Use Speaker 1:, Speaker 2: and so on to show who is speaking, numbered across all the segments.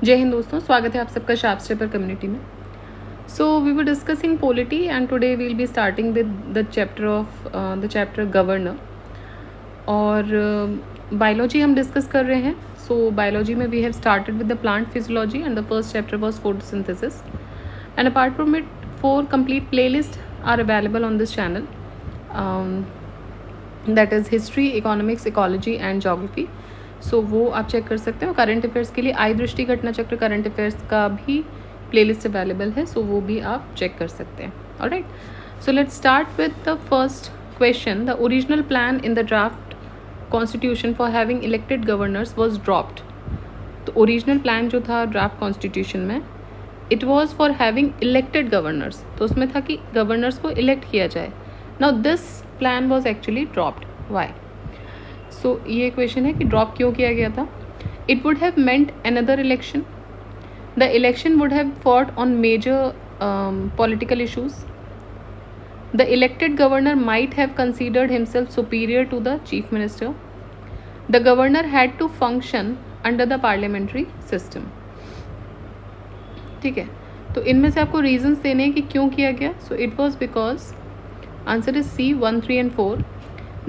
Speaker 1: जय हिंद दोस्तों, स्वागत है आप सबका शार्प स्टेपर कम्युनिटी में। So we were discussing polity and today we will be starting with the chapter governor. और बायोलॉजी हम डिस्कस कर रहे हैं। सो बायोलॉजी में we have started with the plant physiology and the first chapter was photosynthesis. And apart from it 4 complete playlists are available on this channel, that is history, economics, ecology and geography. सो वो आप check कर सकते हो। Current affairs के लिए आई दृष्टि घटना चक्र करंट अफेयर्स का भी प्लेलिस्ट अवेलेबल है, सो वो भी आप चेक कर सकते हैं। Alright, so let's start with the first question. The original plan in the draft constitution for having elected governors was dropped. तो ओरिजिनल प्लान जो था ड्राफ्ट कॉन्स्टिट्यूशन में, it was for having elected governors, तो उसमें था कि governors को elect किया जाए। Now this plan was actually dropped, why? So ये क्वेश्चन है कि ड्रॉप क्यों किया गया था। It would have meant another election. The election would have fought on major political issues. The elected governor might have considered himself superior to the chief minister. The governor had to function under the parliamentary system. ठीक है, तो इनमें से आपको reasons देने हैं कि क्यों किया गया। So it was because answer is C 1, 3 and 4.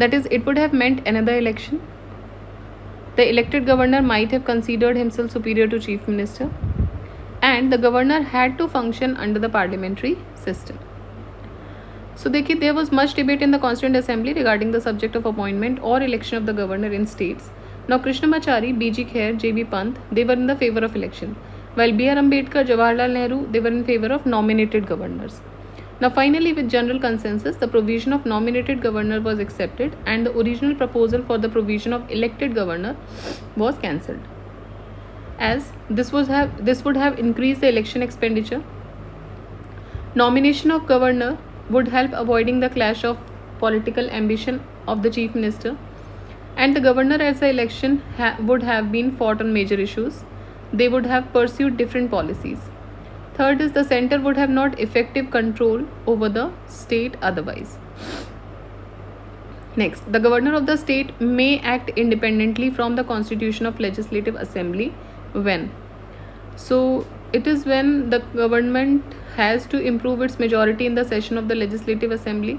Speaker 1: That is, it would have meant another election. The elected governor might have considered himself superior to chief minister, and the governor had to function under the parliamentary system. So देखिए, there was much debate in the Constituent Assembly regarding the subject of appointment or election of the governor in states. Now Krishnamachari, B.G. Khair, J.B. Pant, they were in the favor of election, while B.R. Ambedkar, Jawaharlal Nehru, they were in favor of nominated governors. Now finally, with general consensus, the provision of nominated governor was accepted and the original proposal for the provision of elected governor was cancelled, as this would have increased the election expenditure. Nomination of governor would help avoiding the clash of political ambition of the chief minister, and the governor as the election would have been fought on major issues. They would have pursued different policies. Third is the center would have not effective control over the state otherwise. Next, the governor of the state may act independently from the constitution of legislative assembly when. So it is when the government has to improve its majority in the session of the legislative assembly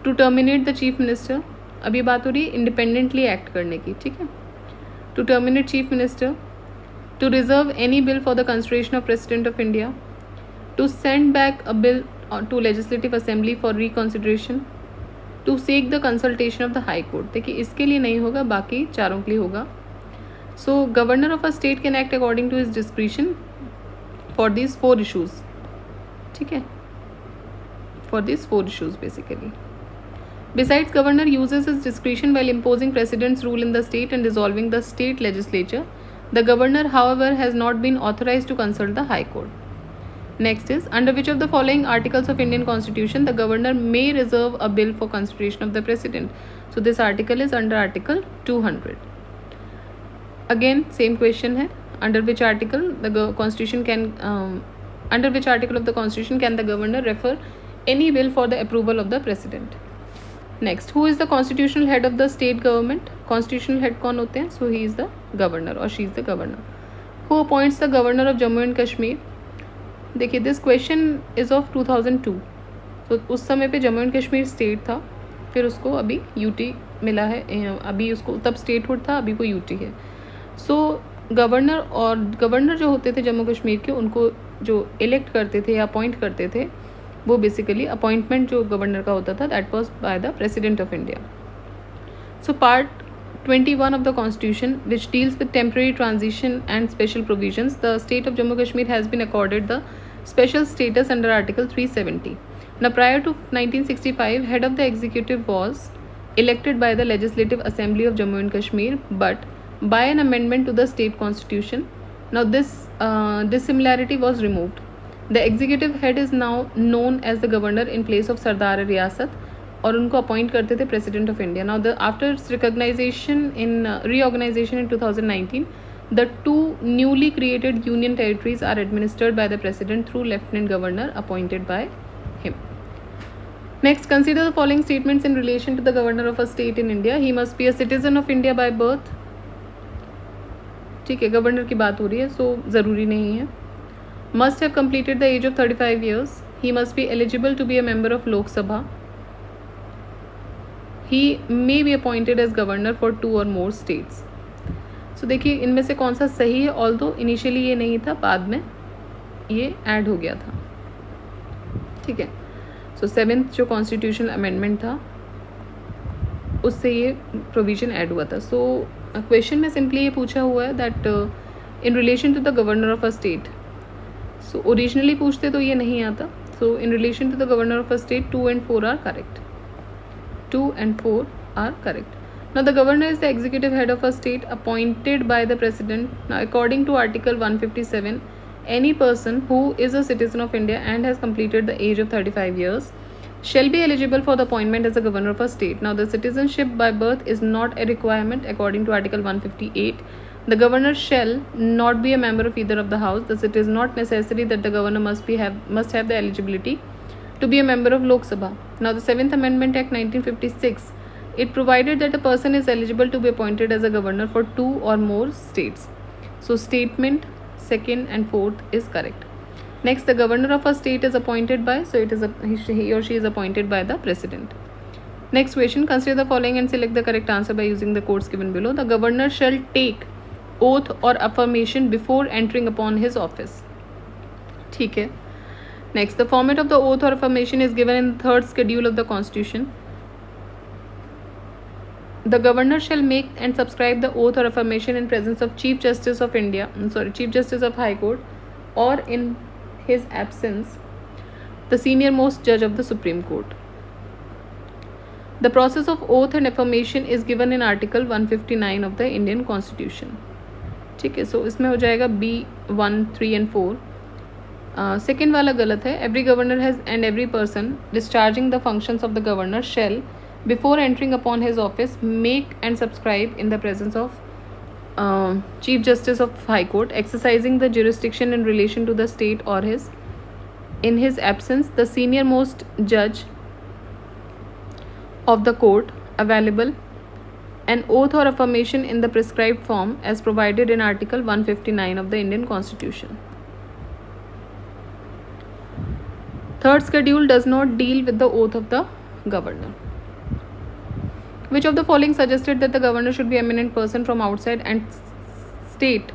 Speaker 1: to terminate the chief minister. अब ये बात हो रही है independently act करने की, ठीक है। To terminate chief minister, to reserve any bill for the consideration of President of India, to send back a bill to Legislative Assembly for reconsideration, to seek the consultation of the High Court. देखिए, इसके लिए नहीं होगा, बाकी चारों के लिए होगा। So governor of a state can act according to his discretion for these 4 issues. ठीक है, for these 4 issues basically. Besides, governor uses his discretion while imposing president's rule in the state and dissolving the state legislature. The governor, however, has not been authorized to consult the High Court. Next is, under which of the following articles of Indian Constitution the governor may reserve a bill for consideration of the president? So this article is under Article 200. Again, same question है, under which article the Constitution can under which article of the Constitution can the governor refer any bill for the approval of the president? Next, who is the constitutional head of the state government? Constitutional head कौन होते हैं? So he is the governor or she is the governor. Who appoints the governor of Jammu and Kashmir? देखिए, this question is of 2002. तो उस समय पे Jammu and Kashmir state था, फिर उसको अभी यूटी मिला है। अभी उसको तब स्टेटहुड था, अभी को यूटी है। सो गवर्नर जो होते थे जम्मू कश्मीर के, उनको जो इलेक्ट करते थे या अपॉइंट करते थे, वो बेसिकली अपॉइंटमेंट जो गवर्नर का होता था, that was by the president of India. So part 21 of the Constitution, which deals with temporary transition and special provisions, the state of Jammu Kashmir has been accorded the special status under Article 370. Now, prior to 1965, head of the executive was elected by the Legislative Assembly of Jammu and Kashmir, but by an amendment to the state constitution. Now, this dissimilarity was removed. The executive head is now known as the governor in place of Sardar Riyasat, और उनको appoint करते थे president of India. Now after recognisation in reorganisation in 2019, the 2 newly created union territories are administered by the president through lieutenant governor appointed by him. Next, consider the following statements in relation to the governor of a state in India. He must be a citizen of India by birth. ठीक है, governor की बात हो रही है, सो ज़रूरी नहीं है. Must have completed the age of 35 years. He must be eligible to be a member of Lok Sabha. He may be appointed as governor for 2 or more states. So देखिए इनमें से कौन सा सही है. ऑल्दो इनिशियली ये नहीं था, बाद में ये ऐड हो गया था. ठीक है. सो 7th जो कॉन्स्टिट्यूशनल अमेंडमेंट था उससे ये प्रोविजन ऐड हुआ था. सो क्वेश्चन में सिंपली ये पूछा हुआ है that in relation to the governor of a state. So originally पूछते तो ये नहीं आता. So in relation to the governor of a state 2 and 4 are correct. 2 and 4 are correct. Now the governor is the executive head of a state appointed by the president. Now according to article 157, any person who is a citizen of India and has completed the age of 35 years shall be eligible for the appointment as a governor of a state. Now the citizenship by birth is not a requirement according to article 158. The governor shall not be a member of either of the house. Thus it is not necessary that the governor must have the eligibility to be a member of Lok Sabha. Now the 7th Amendment Act 1956, it provided that a person is eligible to be appointed as a governor for 2 or more states. So statement 2nd and 4th is correct. Next, the governor of a state is appointed by, so it is he or she is appointed by the president. Next question, consider the following and select the correct answer by using the codes given below. The governor shall take oath or affirmation before entering upon his office. ठीक है. Next, the format of the oath or affirmation is given in the 3rd schedule of the Constitution. The governor shall make and subscribe the oath or affirmation in presence of Chief Justice of India, Chief Justice of High Court, or in his absence, the senior most judge of the Supreme Court. The process of oath and affirmation is given in Article 159 of the Indian Constitution. ठीक है. सो इसमें हो जाएगा B1, 3 and 4. Second वाला गलत है. Every governor has and every person discharging the functions of the governor shall before entering upon his office make and subscribe in the presence of chief justice of high court exercising the jurisdiction in relation to the state or his in his absence the senior most judge of the court available an oath or affirmation in the prescribed form as provided in Article 159 of the Indian Constitution. 3rd schedule does not deal with the oath of the governor. Which of the following suggested that the governor should be eminent person from outside and state,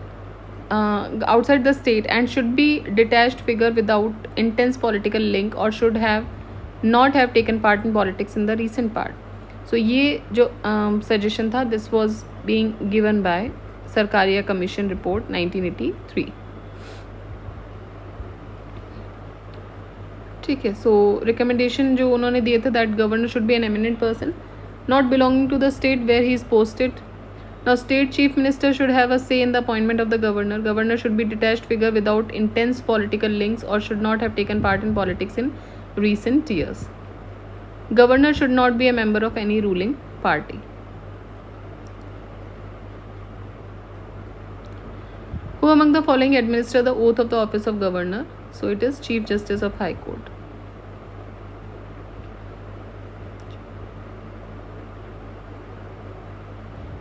Speaker 1: outside the state, and should be detached figure without intense political link, or should not have taken part in politics in the recent part? So ये जो suggestion था, this was being given by Sarkaria Commission report 1983. ठीक है. सो recommendation जो उन्होंने दिए थे that governor should be an eminent person not belonging to the state where he is posted. Now state chief minister should have a say in the appointment of the governor. Governor should be detached figure without intense political links और should not have taken part in politics in recent years. Governor should not be a member of any ruling party. Who among the following administer the oath of the office of governor? So it is Chief Justice of High Court.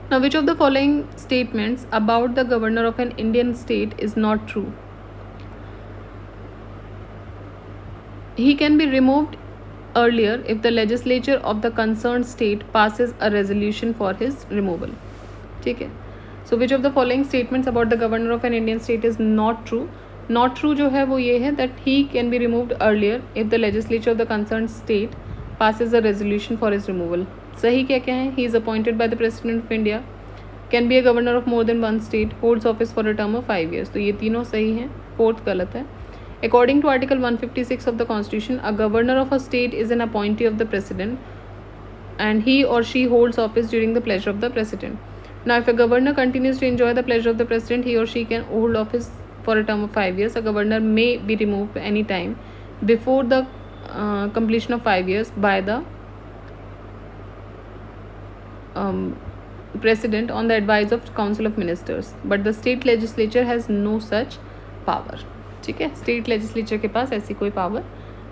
Speaker 1: Now, which of the following statements about the governor of an Indian state is not true? He can be removed earlier if the legislature of the concerned state passes a resolution for his removal. ठीक है. So which of the following statements about the governor of an Indian state is not true? Not true जो है वो ये है that he can be removed earlier if the legislature of the concerned state passes a resolution for his removal. सही क्या क्या है? He is appointed by the President of India, can be a governor of more than one state, holds office for a term of 5 years. तो ये तीनों सही हैं. Fourth गलत है. According to Article 156 of the Constitution, a governor of a state is an appointee of the President and he or she holds office during the pleasure of the President. Now, if a governor continues to enjoy the pleasure of the President, he or she can hold office for a term of 5 years. A governor may be removed any time before the completion of 5 years by the President on the advice of Council of Ministers, but the state legislature has no such power. ठीक है. State legislature के पास ऐसी कोई power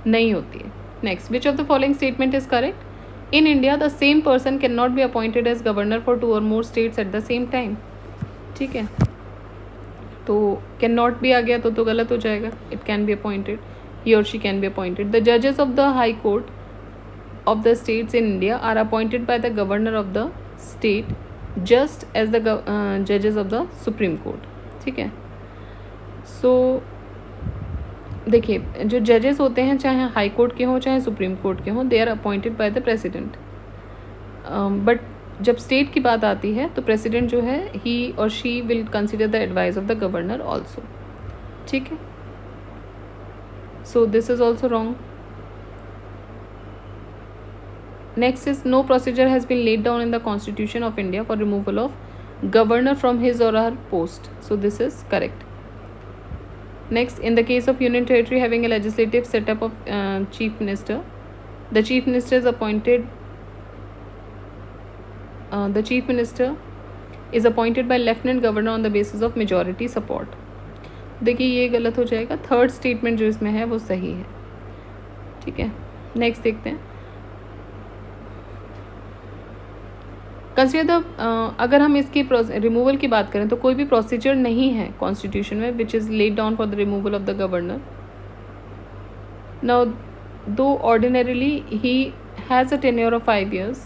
Speaker 1: नहीं होती है. Next, which of the following statement is correct? In India the same person can not be appointed as governor for 2 or more states at the same time. ठीक है. तो कैन नॉट भी आ गया तो गलत हो जाएगा. It can be appointed, he और she can be appointed. The जजेस of the high court of the states in India are appointed by the governor of the state just as the judges of the Supreme Court. ठीक है. सो देखिए, जो जजेस होते हैं चाहे हाई कोर्ट के हों चाहे सुप्रीम कोर्ट के हों, they are appointed by the president. But जब स्टेट की बात आती है तो प्रेसिडेंट जो है ही और she will consider the advice of the governor also. ठीक है. So this is also wrong. Next is no procedure has been laid down in the Constitution of India for removal of governor from his or her post. So this is correct. Next, in the case of union territory having a legislative setup of chief minister, the chief minister is appointed. The chief minister is appointed by lieutenant governor on the basis of majority support. देखिए ये गलत हो जाएगा. Third statement जो इसमें है वो सही है. ठीक है. नेक्स्ट देखते हैं. कंसिडर द अगर हम इसकी रिमूवल की बात करें तो कोई भी प्रोसीजर नहीं है कॉन्स्टिट्यूशन में which is laid down for the removal of the governor. Now though ordinarily he has a tenure of 5 years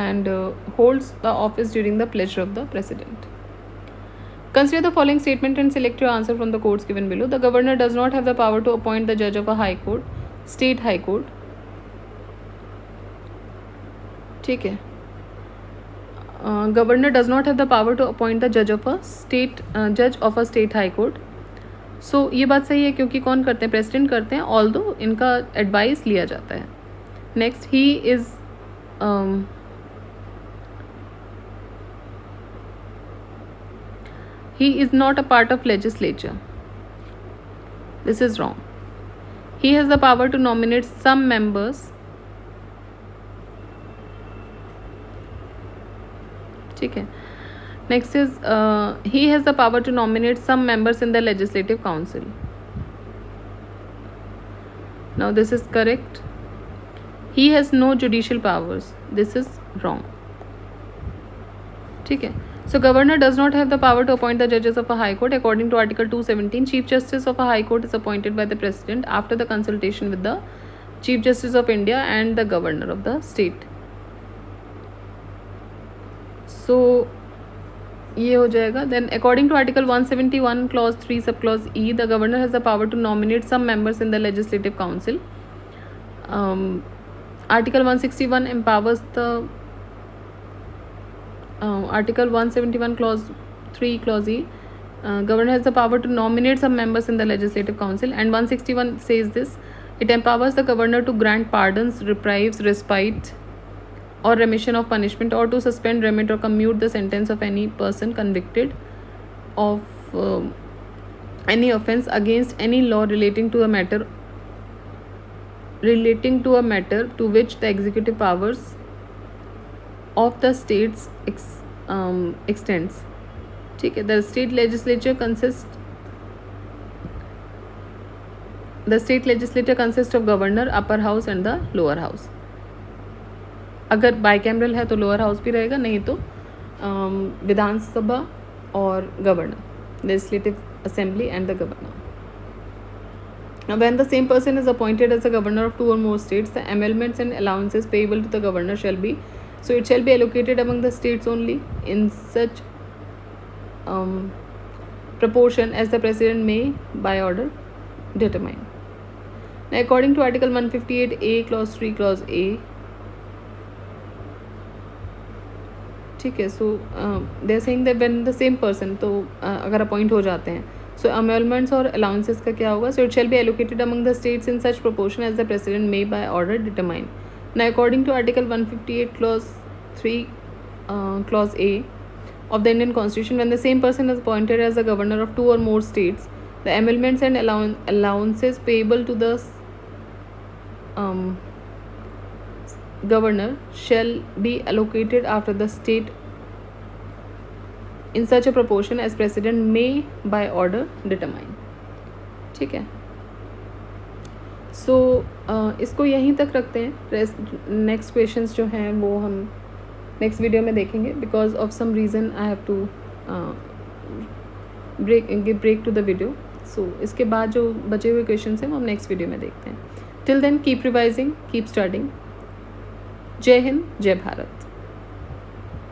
Speaker 1: and holds the office during the pleasure of the president. Consider the following statement and select your answer from the quotes given below. The governor does not have the power to appoint the judge of a high court, state high court. ठीक है. Governor does not have the power to appoint the जज of a state high court. सो ये बात सही है क्योंकि कौन करते हैं, प्रेसिडेंट करते हैं, ऑल्दो इनका एडवाइस लिया जाता है. Next, he is not a part of legislature. This is wrong. He has the power to nominate some members. ठीक है. Next is he has the power to nominate some members in the legislative council. Now this is correct. He has no judicial powers. This is wrong. ठीक है. So governor does not have the power to appoint the जजेस of a high court. According to article 217, chief justice of a high court is appointed by the president after the consultation with the chief justice of India and the governor of the state. So ये हो जाएगा. Then according to article 171 clause 3 sub clause E, the governor has the power to nominate some members in the legislative council. Article 161 empowers the Article 171 clause 3 clause E, governor has the power to nominate some members in the legislative council, and 161 says this: it empowers the governor to grant pardons, reprieves, respite or remission of punishment, or to suspend, remit or commute the sentence of any person convicted of any offence against any law relating to a matter to which the executive powers of the states extends. ठीक है. The state legislature consists of governor, upper house and the lower house. अगर bicameral है तो lower house भी रहेगा, नहीं तो विधानसभा और governor, legislative assembly and the governor. Now, when the same person is appointed as a governor of 2 or more states, the emoluments and allowances payable to the governor shall be allocated among the states only in such proportion as the president may by order determine. Now, according to Article 158A clause 3 clause A, ठीक है. So they are saying that when the same person, तो अगर appoint हो जाते हैं, सो अमेलमेंट्स और allowances का क्या होगा? So it shall be allocated among the states in such proportion as the president may by order determine. Now according to article 158 clause 3 clause A of the Indian Constitution, when the same person is appointed as the governor of 2 or more states, the emoluments and allowances payable to the governor shall be allocated after the state in such a proportion as president may by order determine. ठीक है. सो इसको यहीं तक रखते हैं. Next questions जो हैं वो हम नेक्स्ट वीडियो में देखेंगे. Because of some reason I have to break to the video. So इसके बाद जो बचे हुए क्वेश्चन हैं वो हम नेक्स्ट वीडियो में देखते हैं. Till then keep revising, keep studying. जय हिंद, जय भारत.